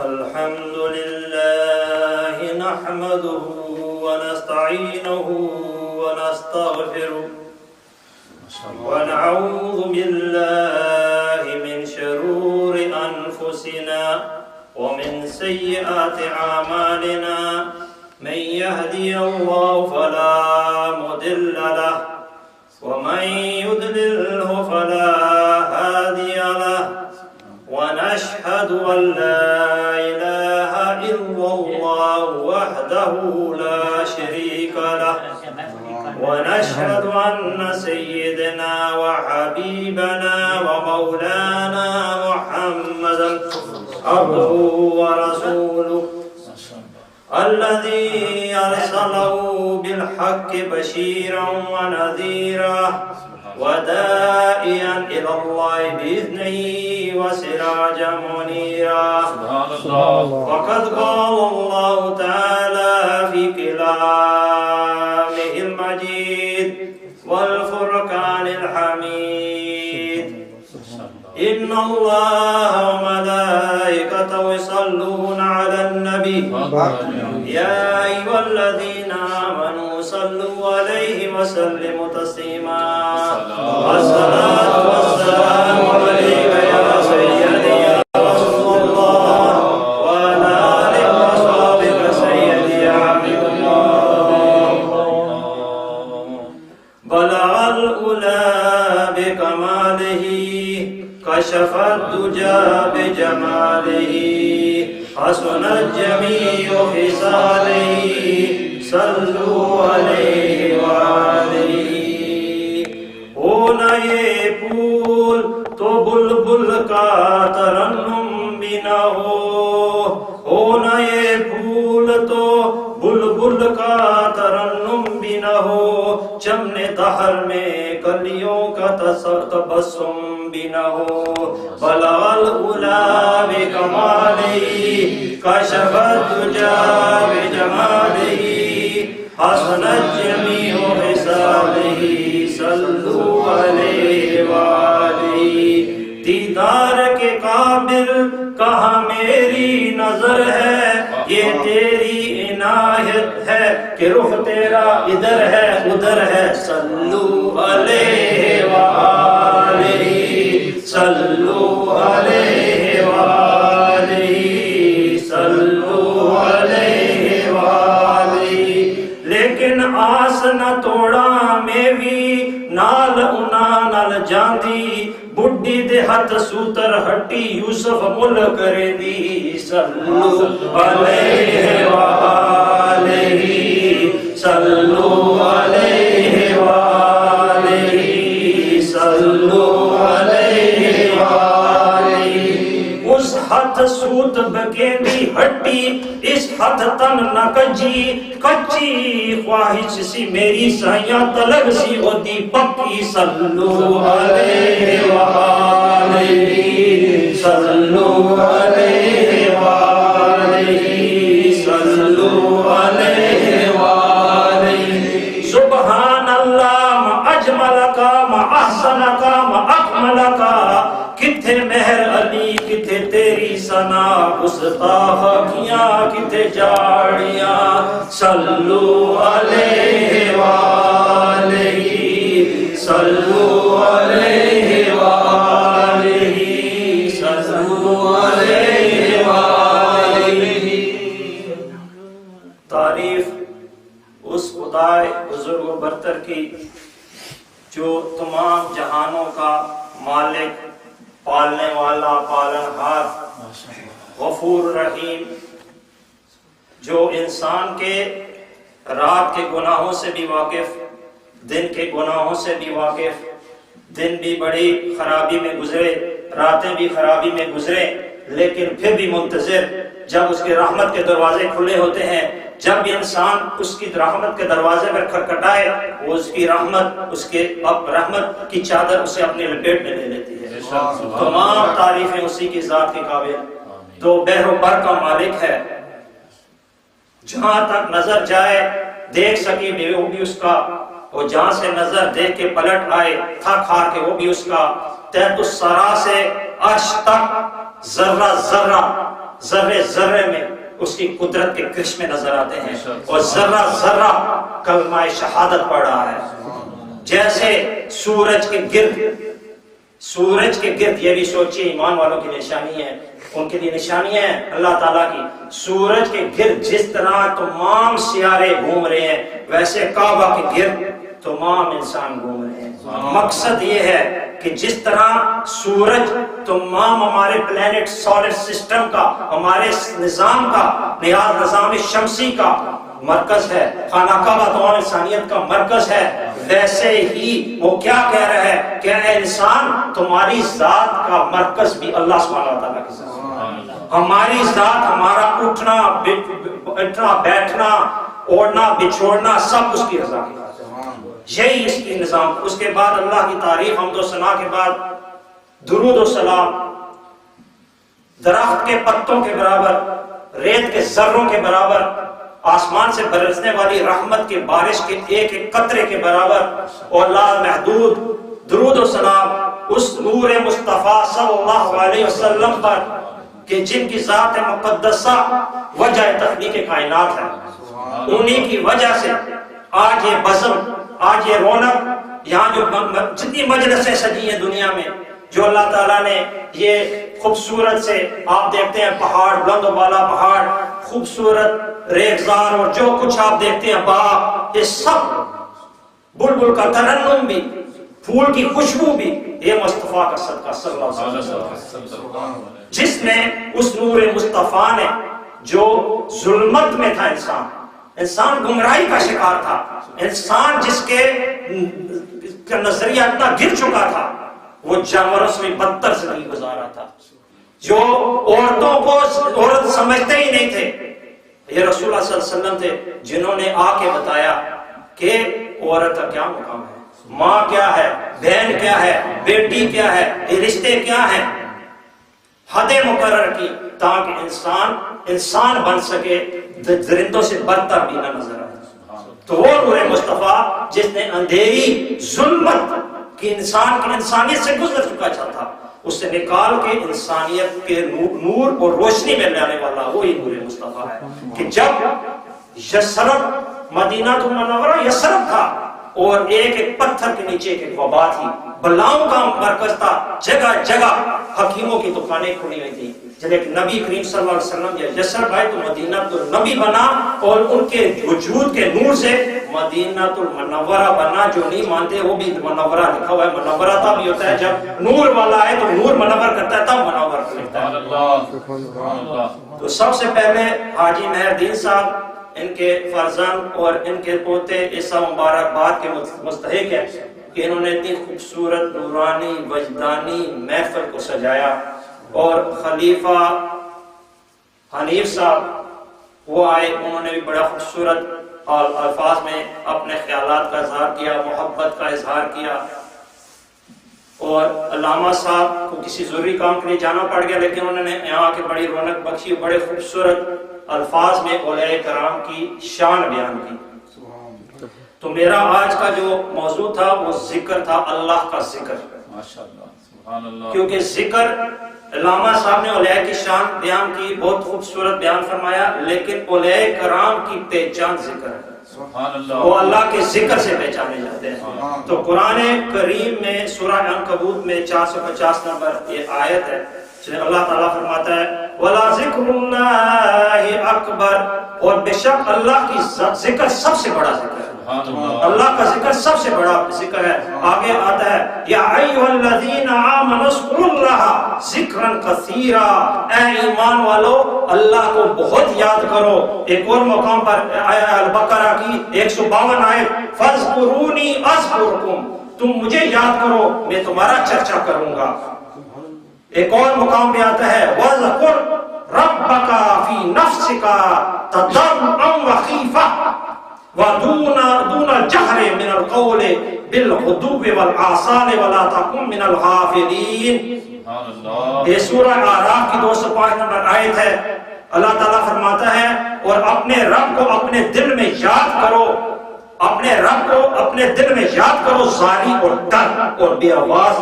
الحمد لله نحمده ونستعينه ونستغفره ونعوذ بالله من شرور أنفسنا ومن سيئات أعمالنا من يهدي الله فلا مضل له ومن يضلله فلا هادي له ونشهد أن لا إله إلا الله وحده لا شريك له ونشهد أن سيدنا وحبيبنا ومولانا محمدا عبده ورسوله الذي أرسله بالحق بشيرا ونذيرا وداعيا إلى الله بإذنه وسراجا منيرا. وقد قال الله تعالى في كلامه المجيد والفرقان الحميد إن الله وملائكته يصلون على النبي يا أيها الذين آمنوا صلوا عليه وسلموا تسليما. الصلاة والسلام عليك يا سيدي يا رسول الله وعلى آلك وصحبك سيدي يا حبيب الله. بلغ الأولى بكماله كشف الدجى بجماله حسن الجميع خصاله صلوا عليه وآله. ہونا یہ پھول تو بلبل کا ترنم بھی نہ ہونا یہ پھول تو بلبل کا ترنم بھی نہ ہو چمن دہر میں کلیوں کا تبسم بھی نہ ہو. بلغ العلا بکمالہ کشف الدجى بجمالہ حسن الجمیع خصالہ صلوا علیہ وآلہ. دیدار کے قابل کہاں میری نظر ہے یہ تیری عنایت ہے کہ رخ تیرا ادھر ہے ادھر ہے. صلوا علیہ وآلہ صلوا علیہ وآلہ صلوا علیہ وآلہ. لیکن آس نہ توڑا میں بھی نال انا نال جاندی بڈی دے ہاتھ سوتر ہٹی یوسف مل کرے دی. صلوا علیہ وآلہ صلوا علیہ وآلہ صلوا علیہ وآلہ. اس ہاتھ سوت بکیندی ہٹی اس ہاتھ تن نہ کجی کچی خواہش سی میری سائیاں طلب سی ہوتی پکی. صلوا علیہ وآلہ صلوا علیہ وآلہ صلوا علیہ وآلہ. سبحان اللہ ما اجمل کا ما احسن کا ما اکمل کا. کتھے مہر علی کتھے تیری ثنا گستاخ کیاں کتھے جاڑیاں. صلوا علیہ وآلہ صلوا علیہ وآلہ صلوا علیہ وآلہ. تعریف اس خدائے بزرگ و برتر کی جو تمام جہانوں کا مالک پالنے والا پالنہار غفور رحیم، جو انسان کے رات کے گناہوں سے بھی واقف دن کے گناہوں سے بھی واقف. دن بھی بڑی خرابی میں گزرے راتیں بھی خرابی میں گزرے لیکن پھر بھی منتظر جب اس کے رحمت کے دروازے کھلے ہوتے ہیں. جب بھی انسان اس کی رحمت کے دروازے پر کھٹکھٹائے وہ اس کی رحمت اس کے رحمت کی چادر اسے اپنے لپیٹ میں لے لیتی ہے. تمام تعریفیں اسی کی ذات کے قابل تو بحر و بر کا مالک ہے. جہاں تک نظر جائے دیکھ سکی وہ بھی اس کا اور جہاں سے نظر دیکھ کے پلٹ آئے تھک ہار کے وہ بھی اس کا. تحت الثری سے عرش تک ذرہ ذرہ ذرے ذرے میں اس کی قدرت کے کرشمے نظر آتے ہیں اور ذرہ ذرہ کلمہ شہادت پڑھ رہا ہے. جیسے سورج کے گرد یہ بھی سوچیے ایمان والوں کی نشانی ہے, ان کے لیے نشانیاں ہیں اللہ تعالیٰ کی. سورج کے گرد جس طرح تمام سیارے گھوم رہے ہیں ویسے کعبہ کے گرد تمام انسان گھوم رہے ہیں. مقصد یہ ہے کہ جس طرح سورج تمام ہمارے پلانٹ سولر سسٹم کا, ہمارے نظام کا, نظام شمسی کا مرکز ہے, خانہ کعبہ تمام انسانیت کا مرکز ہے, ویسے ہی وہ کیا کہہ رہا ہے کہ اے انسان تمہاری ذات کا مرکز بھی اللہ سبحانہ وتعالیٰ کے ساتھ. ہماری ذات, ہمارا اٹھنا بیٹھنا اوڑھنا بچھوڑنا سب اس کی رضا کے یہی اس کی نظام. اس کے بعد اللہ کی تعریف حمد و ثنا کے بعد درود و سلام, درخت کے پتوں کے برابر, ریت کے ذروں کے برابر, آسمان سے برسنے والی رحمت کے بارش کے ایک ایک قطرے کے برابر, اور لا محدود درود و سلام اس نور مصطفیٰ صلی اللہ علیہ وسلم پر کہ جن کی ذات مقدسہ وجہ تخلیق کائنات ہے. انہی کی وجہ سے آج یہ بزم, آج یہ رونق, یہاں جو جتنی مجلسیں سجی ہیں دنیا میں, جو اللہ تعالیٰ نے یہ خوبصورت سے, آپ دیکھتے ہیں پہاڑ, بلند و بالا پہاڑ, خوبصورت ریگزار, اور جو کچھ آپ دیکھتے ہیں باغ, یہ سب بلبل کا ترنم بھی, پھول کی خوشبو بھی, یہ مصطفیٰ کا صدقہ صلی اللہ علیہ وسلم, جس نے اس نور مصطفیٰ نے جو ظلمت میں تھا انسان گمراہی کا شکار تھا, انسان جس کے نظریہ اتنا گر چکا تھا, وہ جانوروں سے بھی بدتر زندگی گزارا تھا, جو عورتوں کو عورت سمجھتے ہی نہیں تھے. یہ رسول اللہ صلی اللہ علیہ وسلم تھے جنہوں نے آ کے بتایا کہ عورت کا کیا مقام ہے, ماں کیا ہے, بہن کیا ہے, بیٹی کیا ہے, یہ رشتے کیا ہیں. حدیں مقرر کی تاکہ انسان بن سکے, درندوں سے بدتر بھی نہ نظر آئے. تو وہ نور مصطفیٰ جس نے اندھیری ظلمت کی انسانیت سے گزر چکا تھا, اس سے نکال کے انسانیت کے نور اور روشنی میں لانے والا وہی نور مصطفیٰ ہے. کہ جب یثرب, مدینہ المنورہ یثرب تھا, اور ایک ایک پتھر کے نیچے ایک وبا تھی, بلاؤں کا مرکز تھا, جگہ جگہ حکیموں کی دکانیں کھلی ہوئی تھی. جب ایک نبی کریم صلی اللہ علیہ وسلم یا یثرب آئے تو مدینہ النبی بنا, اور ان کے وجود کے نور سے مدینہ المنورہ بنا. جو نہیں مانتے وہ بھی منورہ لکھا ہوا ہے, منورہ تب بھی ہوتا ہے جب نور والا ہے تو نور منور کرتا ہے, تب منور لکھتا ہے. تو سب سے پہلے حاجی مہردین صاحب, ان کے فرزند اور ان کے پوتے اس مبارکباد کے مستحق ہیں کہ انہوں نے اتنی خوبصورت نورانی وجدانی محفل کو سجایا. اور خلیفہ حنیف صاحب وہ آئے, انہوں نے بھی بڑا خوبصورت الفاظ میں اپنے خیالات کا اظہار کیا, محبت کا اظہار کیا. اور علامہ صاحب کو کسی ضروری کام کے لیے جانا پڑ گیا, لیکن انہوں نے یہاں کے بڑی رونق بخشی, بڑے خوبصورت الفاظ میں اولیاء کرام کی شان بیان کی. تو میرا آج کا جو موضوع تھا وہ ذکر تھا, اللہ کا ذکر. کیونکہ ذکر علامہ صاحب نے اولیاء کی شان بیان کی, بہت خوبصورت بیان فرمایا, لیکن اولیاء کرام کی پہچان ذکر ہے. وہ اللہ کے ذکر سے پہچانے جاتے ہیں. تو قرآن کریم میں سورہ عنکبوت میں 450 نمبر یہ آیت ہے, اللہ تعالیٰ فرماتا ہے وَلَا ذِكْرُ اللَّهِ أَكْبَرُ, اور بے شک اللہ کی ذکر سب سے بڑا ذکر ہے. اللہ کا ذکر سب سے بڑا ذکر ہے. آگے آتا ہے یا ایھا الذین آمنوا اذکروا اللہ ذکرا کثیرا, اے ایمان والو اللہ کو بہت یاد کرو. ایک اور مقام پر البقرہ کی 152 آیت فاذکرونی اذکرکم, تم مجھے یاد کرو میں تمہارا چرچا کروں گا. ایک اور مقام پہ آتا ہے وَاذْكُرْ رَبَّكَ فِي نَفْسِكَ تَضَرُّعًا وَخِيفَةً وَدُونَ الْجَهْرِ مِنَ الْقَوْلِ بِالْغُدُوِّ وَالْآصَالِ وَلَا تَكُن مِنَ الْغَافِلِينَ. یہ سورہ اعراف کی 205 نمبر آیت ہے. اللہ تعالیٰ فرماتا ہے اور اپنے رب کو اپنے دل میں یاد کرو, اپنے رب کو اپنے دل میں یاد کرو, زاری اور ڈر اور بے آواز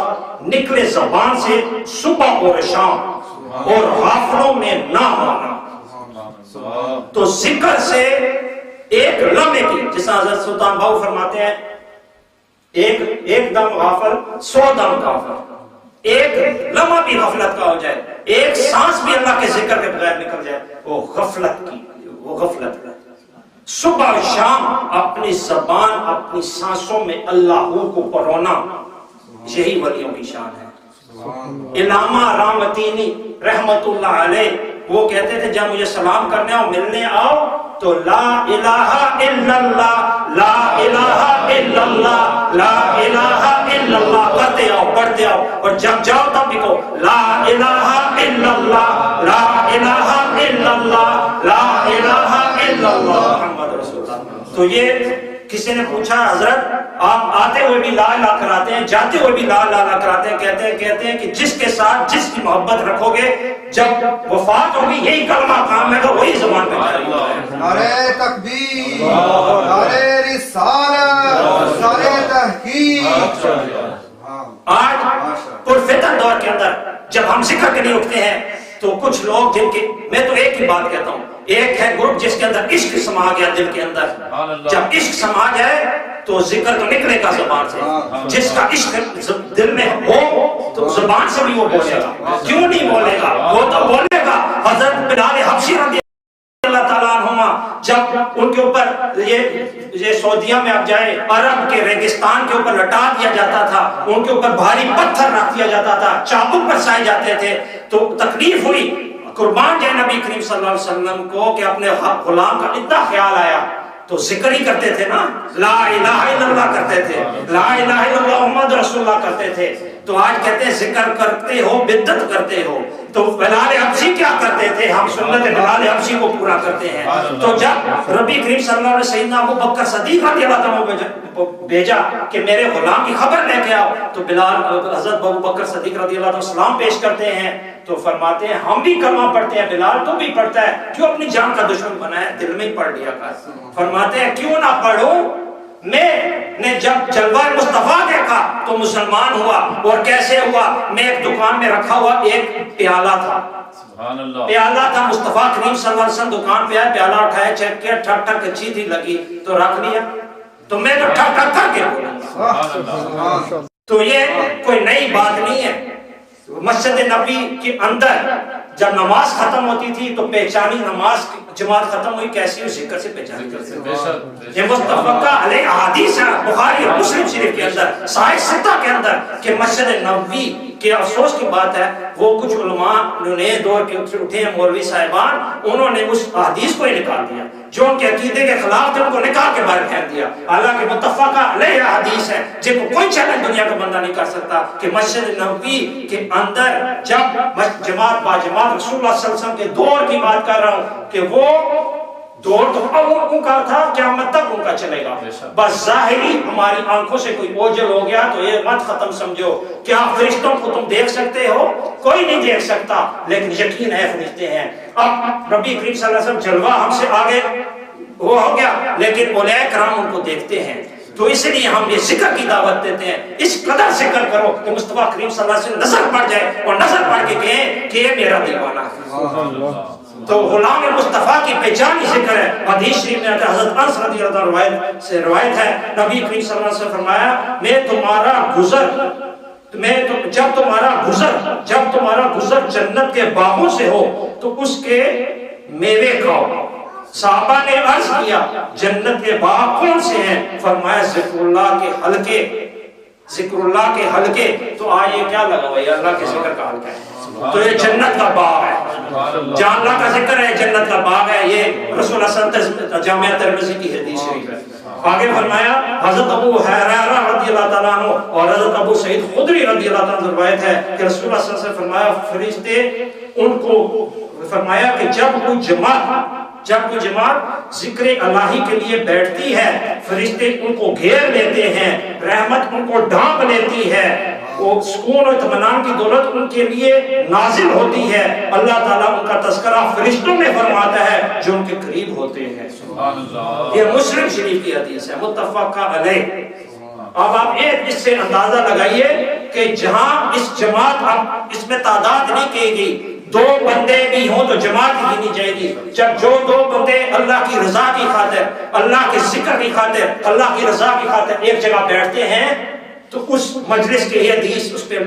نکلے زبان سے صبح اور شام. اور غافلوں میں نہ ہونا. تو ذکر سے ایک لمحے کی، جس طرح حضرت سلطان باہو فرماتے ہیں ایک دم غافل 100 دم غافل. ایک لمحہ بھی غفلت کا ہو جائے، ایک سانس بھی اللہ کے ذکر کے بغیر نکل جائے، وہ غفلت. صبح و شام اپنی زبان اپنی سانسوں میں اللہ کو پرونا، یہی ولیوں کی شان ہے. علامہ رامتینی رحمت اللہ علیہ وہ کہتے تھے جب مجھے سلام کرنے اور ملنے آؤ تو لا الہ الا اللہ، لا الہ الا اللہ، لا الہ الا اللہ کرتے آؤ، پڑھتے آؤ، اور جب جاؤ تب بھی کہو لا الہ الا اللہ، لا الہ الا اللہ، لا الہ الا اللہ محمد رسول اللہ. تو یہ کسی نے پوچھا حضرت آپ آتے ہوئے بھی لا الہ کراتے ہیں، جاتے ہوئے بھی لا الہ کراتے ہیں، کہتے ہیں کہ جس کے ساتھ جس کی محبت رکھو گے جب وفات ہوگی یہی کلمہ کام ہے تو وہی زبان پہ جاری ہوتا ہے. نعرہ تکبیر، نعرہ رسالت، نعرہ تحقیق. آج پرفتن دور کے اندر جب ہم ذکر کے لیے اٹھتے ہیں تو کچھ لوگ جن کے، میں تو ایک ہی بات کہتا ہوں، ایک ہے گروپ جس کے اندر عشق سما گیا دل کے اندر. جب عشق سما جائے تو ذکر تو نکلے گا زبان سے. جس کا عشق دل میں ہو تو زبان سے بھی وہ بولے گا. کیوں نہیں بولے گا؟ وہ تو بولے گا. حضرت بلال حبشی رضی اللہ تعالیٰ عنہما جب ان کے اوپر یہ سعودیہ میں آپ جائیں عرب کے ریگستان کے اوپر لٹا دیا جاتا تھا، ان کے اوپر بھاری پتھر رکھ دیا جاتا تھا، چابک برسائے جاتے تھے، تو تکلیف ہوئی. قربان جائے نبی کریم صلی اللہ علیہ وسلم کو کہ اپنے غلام کا اتنا خیال آیا تو ذکر ہی کرتے تھے نا، لا الہ الا اللہ کرتے تھے، لا الہ الا اللہ محمد رسول اللہ کرتے تھے. تو آج کہتے ہیں ذکر کرتے ہو بدعت کرتے ہو. تو بلال حبشی کیا کرتے تھے؟ ہم سنت بلال حبشی کو پورا کرتے ہیں. تو جب نبی کریم صلی اللہ علیہ وسلم سیدنا ابو بکر صدیق رضی اللہ عنہ بھیجا کہ میرے غلام کی خبر لے کے آؤ، تو بلال حضرت ابو بکر صدیق رضی اللہ عنہ سلام پیش کرتے ہیں تو فرماتے ہیں ہم بھی کلمہ پڑھتے ہیں، بلال تو بھی پڑھتا ہے، کیوں اپنی جان کا دشمن بنایا؟ دل میں ہی پڑھ لیا کر. فرماتے ہیں کیوں نہ پڑھوں، میں نے جب جلوہ مصطفیٰ دیکھا تو مسلمان ہوا. اور کیسے ہوا؟ میں ایک دکان میں رکھا ہوا ایک پیالہ تھا، پیالہ تھا مصطفیٰ کریم صلی اللہ علیہ وسلم دکان پہ آئے، پیالہ اٹھایا، چیک کیا، ٹھک ٹھک اچھی تھی لگی تو رکھ لیا. تو میں تو ٹھک ٹھک کر کے بولوں. تو یہ کوئی نئی بات نہیں ہے. مسجد نبی کے اندر جب نماز ختم ہوتی تھی تو پہچانی نماز جماعت ختم ہوئی کیسی ہو؟ ذکر سے پہچانی کرتے ہیں. یہ متفقہ علیہ احادیث ہے بخاری اور مسلم شریف کے اندر، صحیح ستہ کے اندر، کہ مسجد نبوی کے افسوس کی بات ہے وہ کچھ علماء نئے دور کے اٹھے ہیں مولوی صاحبان، انہوں نے اس حدیث کو ہی نکال دیا جو ان کے عقیدے کے خلاف تھے، ان کو نکال کے باہر پھینک دیا. حالانکہ متفقہ علیہ حدیث ہے جن کو کوئی چیلنج دنیا کا بندہ نہیں کر سکتا کہ مسجد نبوی کے اندر جب جماعت با جماعت رسول اللہ صلی اللہ علیہ وسلم کے دور کی بات کر رہا ہوں کہ وہ دور تو ان کا تھا، قیامت تک ان کا چلے گا. بس ظاہری ہماری آنکھوں سے کوئی اوجھل ہو گیا تو یہ مت ختم سمجھو. کیا فرشتوں کو تم دیکھ سکتے ہو؟ کوئی نہیں دیکھ سکتا، لیکن یقین ہے فرشتے ہیں. اب نبی کریم صلی اللہ علیہ وسلم جلوہ ہم سے آگے وہ ہو گیا، لیکن اولیاء کرام ان کو دیکھتے ہیں. تو اس لیے ہم یہ ذکر کی دعوت دیتے ہیں، اس قدر ذکر کرو کہ مصطفیٰ کریم صلی اللہ علیہ وسلم نظر پڑ جائے اور نظر پڑ کے کہیں کہ یہ میرا دیوانہ ہے. تو غلام مصطفیٰ کی پہچانی ذکر ہے. حدیث شریف میں آتا ہے، حضرت انس رضی اللہ عنہ سے روایت ہے، نبی کریم صلی اللہ علیہ وسلم فرمایا میں تمہارا جب تمہارا گزر جنت کے باغوں سے ہو تو اس کے میوے کھاؤ. صحابہ نے عرض کیا جنت کے باغ کون سے ہیں؟ فرمایا ذکر اللہ کے حلقے، ذکر اللہ کے حلقے. تو آئیے کیا لگا ہوا ہے؟ اللہ کے ذکر کا حلقہ ہے. تو یہ جنت کا باغ ہے، جہاں اللہ کا ذکر ہے جنت کا باغ ہے. یہ رسول اللہ صلی اللہ علیہ وسلم جامعہ ترمذی کی حدیث شریف ہے. آگے فرمایا حضرت ابو ہریرہ رضی اللہ تعالیٰ عنہ اور حضرت ابو سعید خدری رضی اللہ تعالیٰ عنہ روایت ہے کہ رسول اللہ صلی اللہ علیہ وسلم فرمایا فرشتے ان کو فرمایا کہ جب کوئی جماعت ذکر الہی کے لیے بیٹھتی ہے فرشتے ان کو گھیر لیتے ہیں، رحمت ان کو ڈھانپ لیتی ہے، وہ سکون و اطمینان کی دولت ان کے لیے نازل ہوتی ہے. اللہ تعالیٰ ان کا تذکرہ فرشتوں میں فرماتا ہے جو ان کے قریب ہوتے ہیں. یہ مسلم شریف کی حدیث ہے متفقہ علیہ. اب آپ ایک اس سے اندازہ لگائیے کہ جہاں اس جماعت اب اس میں تعداد نہیں کہے گی، دو بندے بھی ہوں تو جماعت ہی نہیں جائے گی. جب جو دو بندے اللہ کی رضا کی خاطر, اللہ کے ذکر کی خاطر, اللہ کی رضا کی خاطر ایک جگہ بیٹھتے ہیں تو اس مجلس کے یہ حدیث اس پہ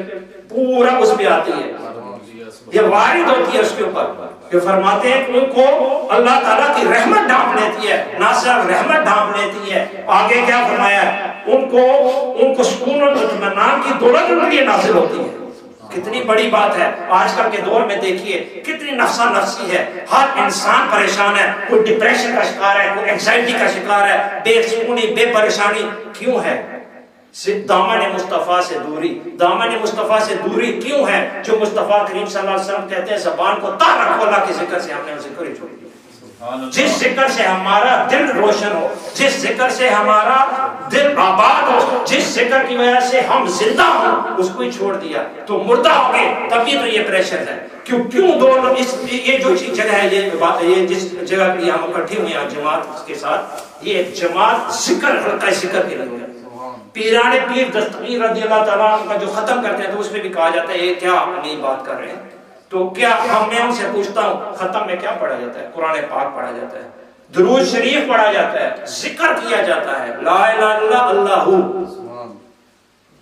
پورا اس پہ آتی ہے, یہ وارد ہوتی ہے اس کے اوپر. یہ فرماتے ہیں کہ ان کو اللہ تعالیٰ کی رحمت ڈھانپ لیتی ہے, نہ صرف رحمت ڈھانپ لیتی ہے, آگے کیا فرمایا ہے, ان کو سکون اور اطمینان کی دولت ان کے لیے نازل ہوتی ہے. کتنی بڑی بات ہے. آج کل کے دور میں دیکھیے کتنی نفسا نفسی ہے, ہر انسان پریشان ہے, کوئی ڈپریشن کا شکار ہے, کوئی اینگزائٹی کا شکار ہے, بے سکونی, بے پریشانی. کیوں ہے؟ دامن مصطفیٰ سے دوری. دامن مصطفیٰ سے دوری کیوں ہے؟ جو مصطفیٰ کریم صلی اللہ علیہ وسلم کہتے ہیں زبان کو تار رکھو اللہ کے ذکر سے. ہم نے ذکر ہی چھوڑ دیا. جس ذکر سے ہمارا دل روشن ہو, جس ذکر سے ہمارا دل آباد ہو, جس ذکر کی وجہ سے ہم زندہ ہوں, اس کو ہی چھوڑ دیا تو مردہ ہو گئے. تبھی تو یہ پریشر ہے. کیوں دو یہ جو جگہ ہے, یہ جس جگہ کے لیے ہم اکٹھے ہوئے ہیں جماعت کے ساتھ, یہ جماعت ذکر حلقہ ذکر کے لیے ہے. پیران پیر دستگیر رضی اللہ تعالیٰ کا جو ختم کرتے ہیں تو اس میں بھی کہا جاتا ہے یہ کیا نئی بات کر رہے ہیں. تو کیا میں ان سے پوچھتا ہوں ختم میں کیا پڑھا جاتا ہے؟ قرآن پاک پڑھا جاتا ہے, درود شریف پڑھا جاتا ہے, ذکر کیا جاتا ہے, لا الہ الا اللہ.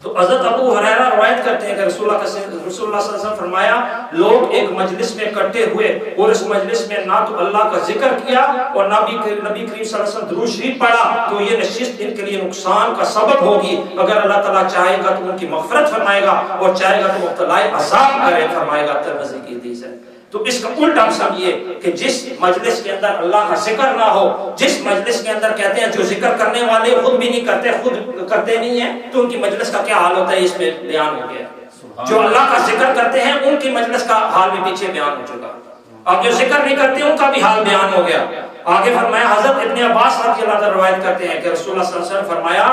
تو حضرت ابو ہریرہ روایت کرتے ہیں کہ رسول اللہ صلی اللہ علیہ وسلم فرمایا لوگ ایک مجلس میں اکٹھے ہوئے اور اس مجلس میں نہ تو اللہ کا ذکر کیا اور نہ بھی نبی کریم صلی اللہ علیہ وسلم درود شریف پڑھا تو یہ نشست ان کے لیے نقصان کا سبب ہوگی. اگر اللہ تعالیٰ چاہے گا تو ان کی مغفرت فرمائے گا اور چاہے گا تو مبتلا عذاب کرے فرمائے گا. ترمذی کی حدیث ہے. تو اس کا الٹا سمجھیے کہ جس مجلس کے اندر اللہ کا ذکر نہ ہو, جس مجلس کے اندر کہتے ہیں جو ذکر کرنے والے خود بھی نہیں کرتے, خود کرتے نہیں ہیں, تو ان کی مجلس کا کیا حال ہوتا ہے اس میں بیان ہو گیا. جو اللہ کا ذکر کرتے ہیں ان کی مجلس کا حال بھی پیچھے بیان ہو چکا. اب جو ذکر نہیں کرتے ان کا بھی حال بیان ہو گیا. آگے فرمایا حضرت ابن عباس رضی اللہ عنہ روایت کرتے ہیں کہ رسول اللہ صلی اللہ علیہ وسلم فرمایا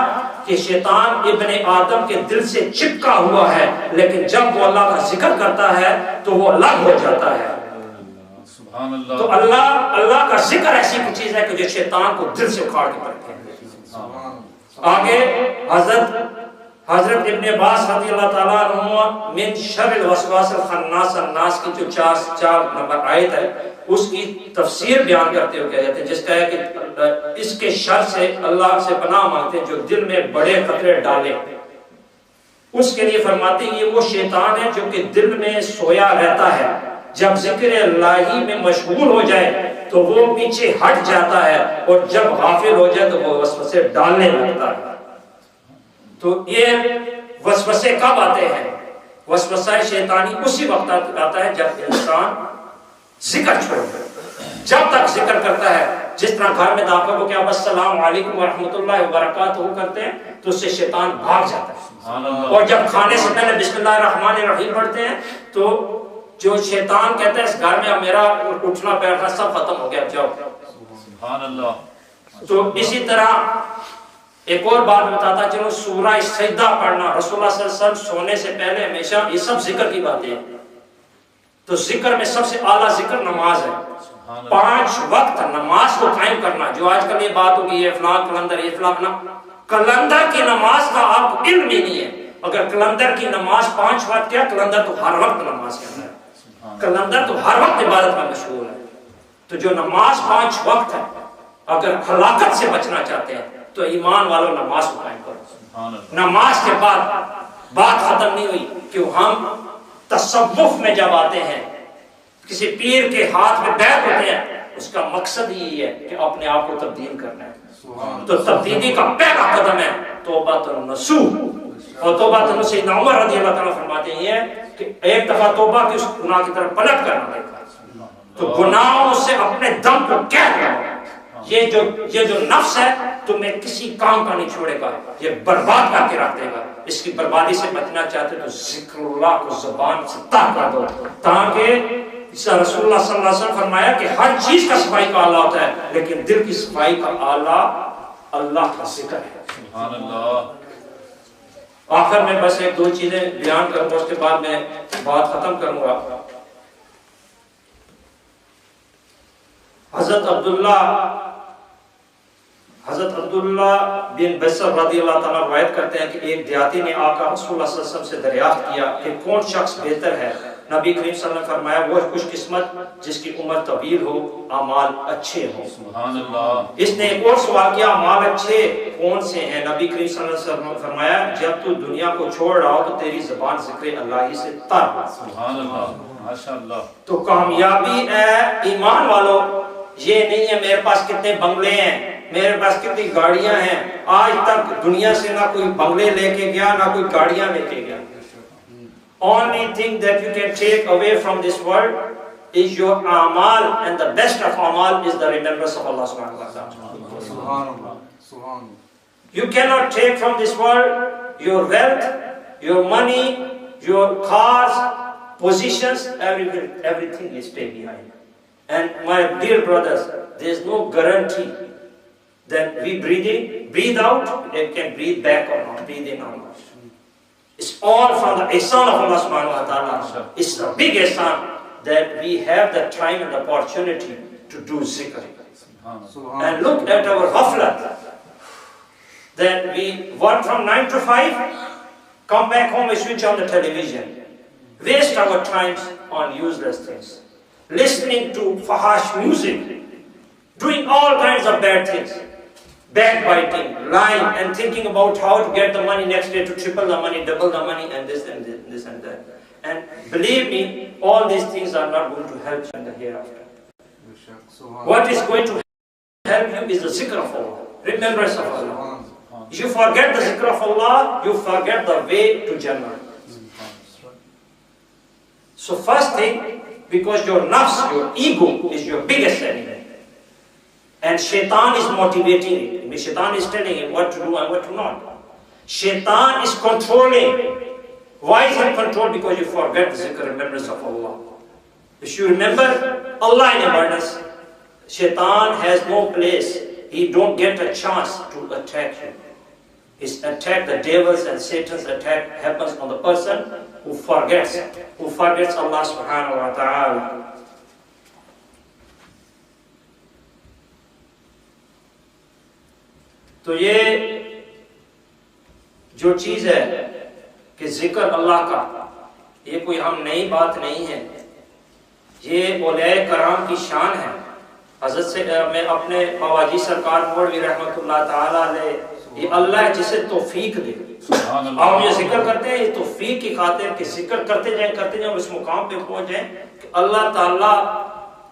کہ شیطان ابن آدم کے دل سے چپکا ہوا ہے, لیکن جب وہ اللہ کا ذکر کرتا ہے تو وہ الگ ہو جاتا ہے. تو اللہ کا ذکر ایسی کوئی چیز ہے کہ جو شیطان کو دل سے اکھاڑ کے رکھے. آگے حضرت ابن عباس رضی اللہ تعالیٰ عنہ من شر الوسواس الخناس الناس کی جو 4 نمبر آیت ہے اس کی تفسیر بیان کرتے ہوئے کہہ جاتے ہیں جس کا ہے کہ اس کے شر سے اللہ سے پناہ مانگتے ہیں جو دل میں بڑے خطرے ڈالے. اس کے لیے فرماتے ہیں یہ وہ شیطان ہے جو کہ دل میں سویا رہتا ہے, جب ذکر اللہ میں مشغول ہو جائے تو وہ پیچھے ہٹ جاتا ہے اور جب غافل ہو جائے تو وہ وسوسے ڈالنے لگتا ہے. تو یہ وسوسے کب آتے ہیں؟ وسوسہ شیطانی اسی وقت آتا ہے جب انسان ذکر چھوڑ دے. جب تک ذکر کرتا ہے, جس طرح گھر میں داخل ہو کے آپ السلام علیکم ورحمۃ اللہ وبرکاتہ کرتے ہیں تو اس سے شیطان بھاگ جاتا ہے. اور جب کھانے سے پہلے بسم اللہ الرحمن الرحیم پڑھتے ہیں تو جو شیطان کہتا ہے اس گھر میں اب میرا اٹھنا بیٹھنا سب ختم ہو گیا, جاؤ. سبحان اللہ. تو اسی طرح ایک اور بات بتاتا چلو, سورہ سجدہ پڑھنا. رسول اللہ صلی اللہ علیہ وسلم سونے سے پہلے ہمیشہ, یہ سب ذکر کی باتیں ہیں. تو ذکر میں سب سے اعلیٰ ذکر نماز ہے. 5 وقت نماز کو قائم کرنا. جو آج کل یہ بات ہوگی یہ فلاں کلندر, یہ فلاں کلندر کی نماز کا آپ کو علم ہی نہیں ہے. اگر کلندر کی نماز 5 وقت کیا, کلندر تو ہر وقت نماز کے اندر ہے. کلندر تو ہر وقت عبادت میں مشغول ہے. تو جو نماز 5 وقت ہے, اگر ہلاکت سے بچنا چاہتے ہیں تو ایمان والوں نماز کو قائم کرو. نماز کے بعد بات ختم نہیں ہوئی کہ ہم تصوف میں جب آتے ہیں, کسی پیر کے ہاتھ میں بیعت ہوتے ہیں, اس کا مقصد یہی ہے کہ اپنے آپ کو تبدیل کرنا ہے. تو تبدیلی کا پہلا قدم ہے توبۃ النصوح. اور توبۃ النصوح سیدنا عمر رضی اللہ تعالیٰ فرماتے ہیں کہ ایک دفعہ توبہ کی اس گناہ کی طرف پلٹ کرنا دیکھا تو گناہوں سے اپنے دم کو قید کرو. یہ جو نفس ہے تمہیں کسی کام کا نہیں چھوڑے گا, یہ برباد کر کے رکھ دے گا. اس کی بربادی سے بچنا چاہتے تو ذکر اللہ کو زبان سے طاق کر دو, تاکہ رسول اللہ صلی اللہ علیہ وسلم فرمایا کہ ہر چیز کا صفائی کا آلہ ہوتا ہے لیکن دل کی صفائی کا آلہ اللہ کا ذکر ہے. سبحان اللہ. آخر میں بس 1-2 چیزیں بیان کروں گا, اس کے بعد میں بات ختم کروں گا. حضرت عبداللہ بن بسر رضی اللہ تعالیٰ روایت کرتے ہیں کہ ایک دیہاتی نے آقا رسول اللہ صلی اللہ علیہ وسلم سے دریافت کیا کہ کون شخص بہتر ہے. نبی کریم صلی اللہ علیہ وسلم نے فرمایا وہ خوش قسمت جس کی عمر طویل ہو، اعمال اچھے ہوں۔ سبحان اللہ۔ اس نے ایک اور سوال کیا، اعمال اچھے کون سے ہیں؟ نبی کریم صلی اللہ علیہ وسلم نے فرمایا جب تو دنیا کو چھوڑ رہا ہو تو تیری زبان ذکر اللہ ہی سے تر ہو۔ سبحان اللہ، ماشاء اللہ۔ تو کامیابی ہے ایمان والوں، یہ نہیں ہے میرے پاس کتنے بنگلے ہیں، میرے پاس کتنی گاڑیاں ہیں۔ آج تک دنیا سے نہ کوئی بنگلے لے کے گیا نہ کوئی گاڑیاں لے کے گیا۔ Only thing that you can take away from this world is your amal, and the best of amal is the remembrance of Allah subhanahu wa ta'ala. Subhanallah. Subhanallah. You cannot take from this world your wealth, your money, your cars, positions, everything is stay behind. And my dear brothers, there is no guarantee that we breathe out, we can breathe back or not, breathe in or not. It's all from the ihsan of Allah subhanahu wa ta'ala. It's the big ihsan that we have the time and the opportunity to do zikr. And look at our ghaflat, that we work from 9 to 5, come back home, we switch on the television, waste our times on useless things, listening to fahash music, doing all kinds of bad things, backbiting, lying, and thinking about how to get the money next day, to triple the money, double the money, and this and this and that. And believe me, all these things are not going to help you in the hereafter. What is going to help you is the zikr of Allah, remembrance of Allah. If you forget the zikr of Allah, you forget the way to Jannah. So first thing, because your nafs, your ego is your biggest enemy. And shaitan is motivating it. Shaitan is telling him what to do and what to not. Shaitan is controlling. Why is he controlled? Because you forget the zikr, remembrance of Allah. If you remember Allah in abundance, shaitan has no place. He don't get a chance to attack you. His attack, the devil's and Satan's attack happens on the person who forgets Allah subhanahu wa ta'ala. تو یہ جو چیز ہے کہ ذکر اللہ کا، یہ کوئی ہم نئی بات نہیں ہے، یہ اولیاء کرام کی شان ہے۔ حضرت سے میں اپنے بابا جی سرکار مولوی رحمۃ اللہ تعالیٰ علیہ، یہ اللہ جسے توفیق دے، آپ یہ ذکر کرتے ہیں یہ توفیق کی خاطر کہ ذکر کرتے جائیں اور اس مقام پہ پہنچ جائیں کہ اللہ تعالیٰ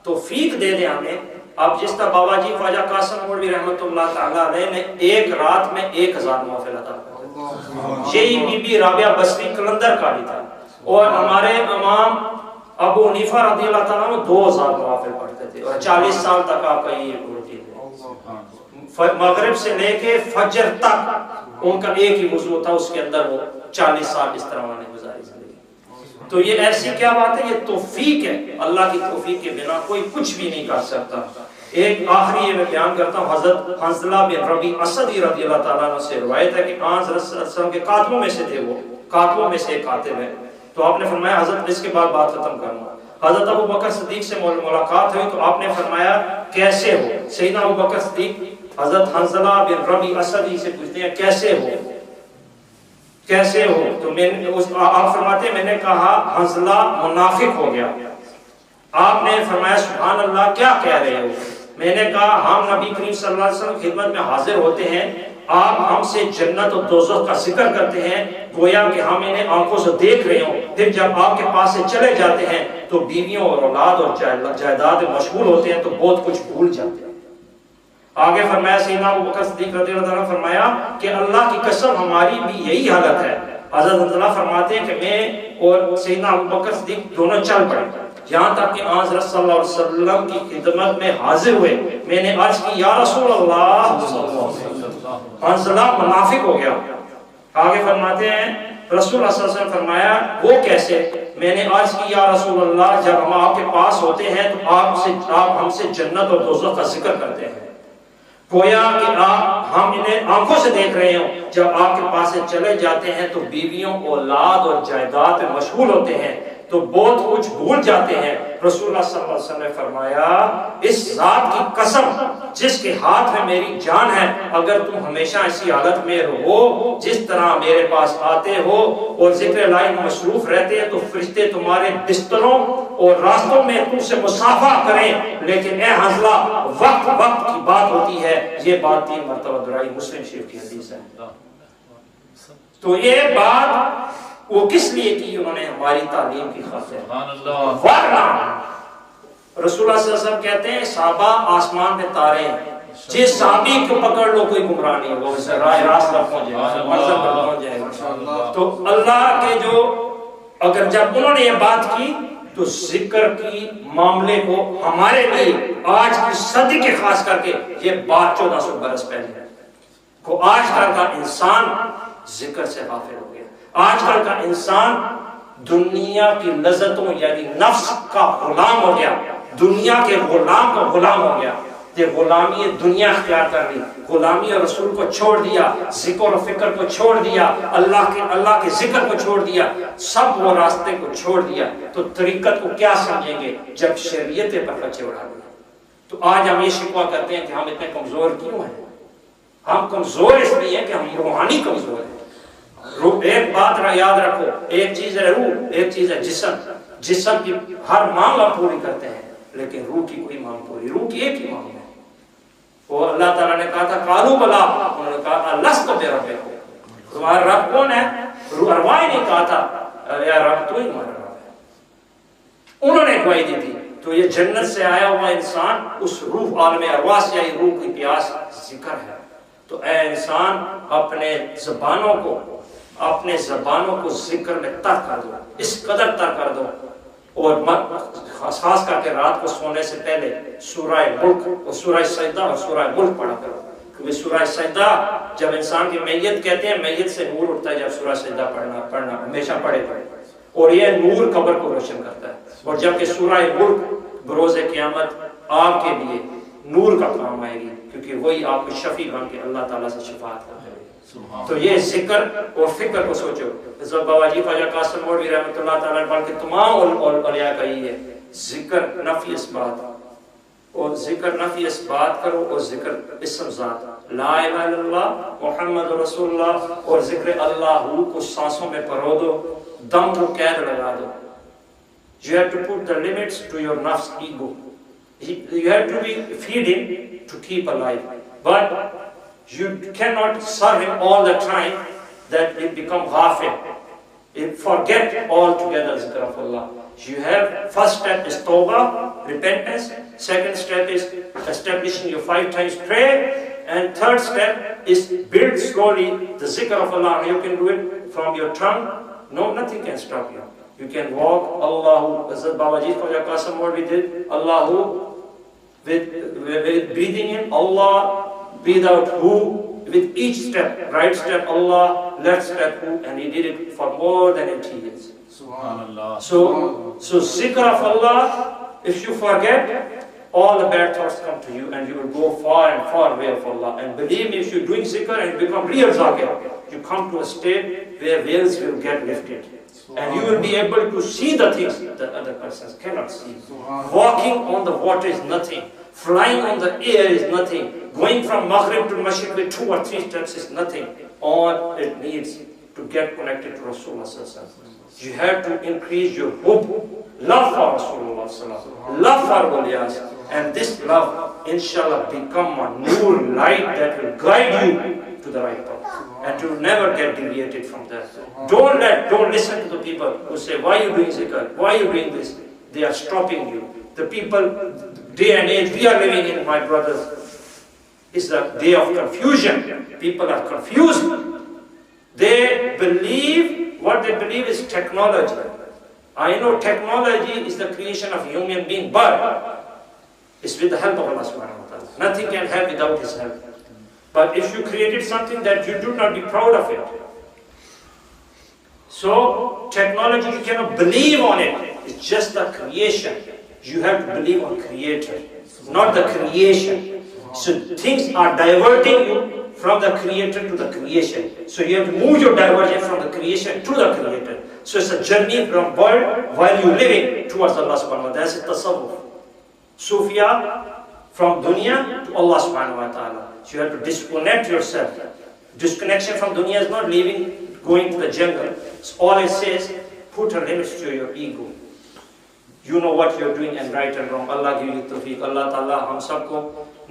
توفیق دے دے ہمیں۔ اب جس طرح بابا جی خواجہ قاسم مولوی رحمۃ اللہ تعالیٰ علیہ نے ایک رات میں 1000 نوافل عطا کر، یہی بی بی رابعہ بصری قلندر کا بھی تھا، اور ہمارے امام ابو حنیفہ رضی اللہ تعالیٰ عنہ 2000 نوافل پڑھتے تھے، اور 40 سال تک آپ کا یہ روٹین ہے۔ مغرب سے لے کے فجر تک ان کا ایک ہی وضو تھا، اس کے اندر وہ 40 سال اس طرح انہوں نے گزاری زندگی۔ تو یہ ایسی کیا بات ہے، یہ توفیق ہے، اللہ کی توفیق کے بنا کوئی کچھ بھی نہیں کر سکتا۔ ایک آخری یہ میں بیان کرتا ہوں، حضرت حنظلہ بن ربیع اسدی رضی اللہ تعالیٰ عنہ سے روایت ہے کہ آن صلی اللہ علیہ وسلم کے کاتبوں میں سے تھے، وہ کاتبوں میں سے ایک کاتب ہے۔ تو آپ نے فرمایا حضرت اس کے بعد بات ختم کرنا، حضرت ابو بکر صدیق سے ملاقات ہوئی تو آپ نے فرمایا کیسے ہو؟ سیدنا ابو بکر صدیق حضرت حنظلہ بن ربیع اسدی سے پوچھتے ہیں کیسے ہو، کیسے ہو؟ تو آپ فرماتے ہیں میں نے کہا حنظلہ منافق ہو گیا۔ آپ نے فرمایا سبحان اللہ کیا کہہ رہے ہو؟ میں نے کہا ہم نبی کریم صلی اللہ علیہ وسلم کی خدمت میں حاضر ہوتے ہیں، آپ ہم سے جنت اور دوزخ کا ذکر کرتے ہیں گویا کہ ہم انہیں آنکھوں سے دیکھ رہے ہوں، پھر جب آپ کے پاس سے چلے جاتے ہیں تو بیویوں اور اولاد اور جائیداد مشغول ہوتے ہیں تو بہت کچھ بھول جاتے ہیں۔ آگے فرمایا سیدنا ابو بکر صدیق رضی اللہ عنہ فرمایا کہ اللہ کی قسم ہماری بھی یہی حالت ہے۔ حضرت حنظلہ فرماتے ہیں کہ میں اور سیدنا ابو بکر صدیق دونوں چل پڑے، یہاں تک کہ آن حضرت صلی اللہ علیہ وسلم کی خدمت میں حاضر ہوئے۔ میں نے عرض کی یا رسول اللہ صلی اللہ علیہ وسلم، حنظلہ منافق ہو گیا۔ آگے فرماتے ہیں رسول اللہ صلی اللہ علیہ وسلم فرمایا وہ کیسے؟ میں نے عرض کی یا رسول اللہ جب ہم آپ کے پاس ہوتے ہیں تو آپ ہم سے جنت اور دوزخ کا ذکر کرتے ہیں، گویا کہ ہم انہیں آنکھوں سے دیکھ رہے ہوں، جب آپ کے پاس سے چلے جاتے ہیں تو بیویوں اولاد اور جائیداد میں مشغول ہوتے ہیں، تو بہت کچھ بھول جاتے ہیں. رسول اللہ صلی اللہ علیہ وسلم نے فرمایا اس ذات کی قسم جس کے ہاتھ میں میری جان ہے, اگر تم ہمیشہ ایسی حالت میں رہو جس طرح میرے پاس آتے ہو اور ذکر الہی میں مصروف رہتے ہیں تو فرشتے تمہارے بستروں اور راستوں میں تم سے مصافحہ کریں, لیکن اے حنظلہ وقت وقت کی بات ہوتی ہے. یہ بات 3 مرتبہ دہرائی, مسلم شریف کی حدیث ہے. تو یہ بات وہ کس لیے کی؟ انہوں نے ہماری تعلیم کی خاطر. ورنہ رسول اللہ صلی اللہ علیہ وسلم کہتے ہیں صحابہ آسمان پہ تارے ہیں, جس صحابی کو پکڑ لو کوئی گمراہ نہیں ہوگا, اسے راہ راست پر پہنچ جائے گا, منزل پر پہنچ جائے گا. تو اللہ کے جو اگر جب انہوں نے یہ بات کی تو ذکر کی معاملے کو ہمارے لیے آج کی صدی کے خاص کر کے یہ بات 1400 برس پہلے ہے کو آج کل کا انسان ذکر سے غافل ہو گیا. آج کل کا انسان دنیا کی لذتوں یعنی نفس کا غلام ہو گیا, دنیا کے غلام کا غلام ہو گیا. یہ غلامی دنیا اختیار کر لی, غلامی اور رسول کو چھوڑ دیا, ذکر و فکر کو چھوڑ دیا, اللہ کے ذکر کو چھوڑ دیا, سب وہ راستے کو چھوڑ دیا. تو طریقت کو کیا سمجھیں گے جب شریعت پر بچے اڑا دیا؟ تو آج ہم یہ شکوہ کرتے ہیں کہ ہم اتنے کمزور کیوں ہیں. ہم کمزور اس لیے ہیں کہ ہم روحانی کمزور ہیں. ایک بات یاد رکھو, ایک چیز ہے روح, ایک چیز ہے جسم. جسم کی ہر مانگ ہم پوری کرتے ہیں لیکن روح کی کوئی مانگ پوری, روح کی ایک ہی مانگ ہے. وہ اللہ تعالیٰ نے کہا تھا قالوا بلا, انہوں نے کہا لست بربکم, تمہارا رب کون ہے؟ روح ارواح نے کہا تھا یا رب تو ہی ہمارا رب ہے. انہوں نے گواہی دی تھی. تو یہ جنت سے آیا ہوا انسان اس روح عالم ارواح سے آئی روح کی پیاس ذکر ہے. تو اے انسان اپنے زبانوں کو ذکر میں تر کر دو, اس قدر تر کر دو, اور خاص کر کے رات کو سونے سے پہلے سورہ ملک اور سورہ سجدہ اور سورہ ملک پڑھا کرو. کیونکہ سورہ سجدہ جب انسان کی میت کہتے ہیں میت سے نور اٹھتا ہے جب سورہ سجدہ پڑھنا ہمیشہ پڑھے, اور یہ نور قبر کو روشن کرتا ہے. اور جبکہ سورہ ملک بروز قیامت آپ کے لیے نور کا کام آئے گی, کیونکہ وہی آپ کو شفیع بن کے اللہ تعالیٰ سے شفاعت کرے. تو یہ ذکر اور فکر کو سوچو. حضرت بابا جی خواجہ قاسم مولوی رحمۃ اللہ تعالیٰ بلکہ تمام اولیاء کا یہ ہے ذکر نفی اس بات, اور ذکر نفی اس بات کرو, اور ذکر اسم ذات لا الہ الا اللہ محمد رسول اللہ, اور ذکر اللہ کو سانسوں میں پرو دو, دم کو قید لگا دو. You have to put the limits to your nafs ego. You have to be feeding to keep alive, but you cannot serve him all the time that it become ghafil. You forget altogether zikr of Allah. You have first step is tawbah, repentance. Second step is establishing your 5 times prayer, and third step is build slowly the zikr of Allah. You can do it from your tongue. No, nothing can stop you. You can walk Allahu, Hazrat Babaji Khwaja Qasim Maulvi did Allahu with breathing in Allah, breathe out Hu, with each step, right step Allah, left step Hu, and he did it for more than 80 years. Subhanallah. So zikr of Allah, if you forget, all the bad thoughts come to you and you will go far and far away of Allah. And believe me, if you're doing zikr and you become real zakir, you come to a state where veils will get lifted. And you will be able to see the things that other persons cannot see. Walking on the water is nothing. Flying on the air is nothing. Going from Maghrib to Mashriq with 2 or 3 steps is nothing. All it needs to get connected to Rasulullah sallallahu alaihi wasallam. You have to increase your hope, love for Rasulullah sallallahu alaihi wasallam, love for awliyas, and this love, inshallah, become a new light that will guide you to the right path, and you will never get deviated from that. Don't listen to the people who say, why are you doing zikr? Why are you doing this? They are stopping you. The people, day and age we are living in, my brothers, is the day of confusion. People are confused. They believe, what they believe is technology. I know technology is the creation of human being, but it's with the help of Allah subhanahu wa ta'ala. Nothing can help without His help. But if you created something that you do not be proud of it. So technology, you cannot believe on it. It's just the creation. You have to believe on Creator, not the creation. So things are diverting you from the Creator to the creation. So you have to move your diversion from the creation to the Creator. So it's a journey from world while you living towards Allah subhanahu wa ta'ala. That's tasawwuf. Sufia from dunya to Allah subhanahu wa ta'ala. So you have to disconnect yourself. Disconnection from dunya is not leaving, going to the jungle. So all it says, put a limit to your ego. You know what you're doing and right and wrong. Allah give you tawfiq. Allah ta'ala hum sabko